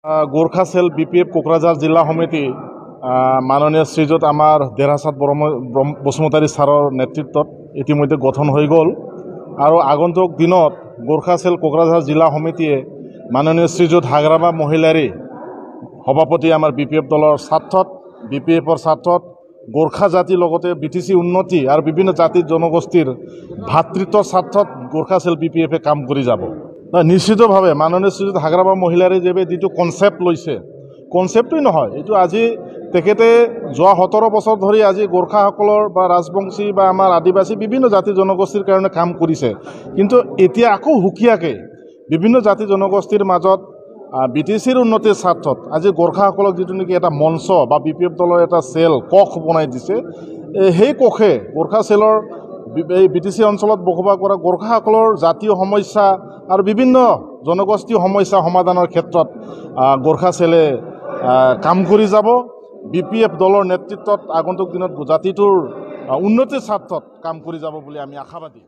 Gorkha cell BPF Kokrajhar जिला समिति माननीय श्रीजुत आमार देरहासाद बसुमतारी सारर नेतृत्वत इतिमध्ये गठन हो गल और आगंतुक दिनत गोरखा सेल कोकराझार जिला समितिये माननीय श्रीजुत हाग्रामा महिलारी सभापति आमार BPF दलर स्वार्थत BPFर स्वार्थत गोरखा जातिर लगते BTC उन्नति और विभिन्न जाति जनगोष्ठीर भातृत्व स्वार्थत गोरखा सेल BPFे काम करि जाब निश्चित भावे माननीय श्रीजुत हाग्रामा महिलारी जे जी कन्सेप्ट लैसे कन्सेप्टই নহয় এইটো আজি তেখেতে যোৱা 17 বছৰ ধৰি আজি গোৰখাসকলৰ বা ৰাজবংশী বা আমাৰ আদিবাসী বিভিন্ন জাতি জনগোষ্ঠীৰ কাৰণে কাম কৰিছে কিন্তু এতিয়া আকৌ হুকিয়াকে বিভিন্ন জাতি জনগোষ্ঠীৰ মাজত BTCৰ উন্নতিৰ স্বাৰ্থত আজি গোৰখাসকলক যেটো নেকি এটা মঞ্চ বা BPF দলৰ এটা সেল কখ বনাই দিছে সেই কখে গোৰখা সেলৰ এই BTC অঞ্চলত বসবাস কৰা গোৰখাসকলৰ জাতীয় সমস্যা और विभिन्न जनगोष्ठी समस्या समाधान क्षेत्र गोरखा सेले काम करि जाब BPF दलर नेतृत्वत आगंतुक दिन जातिटोर उन्नतिर स्वार्थत काम करि जाब बुली आमी आशाबादी।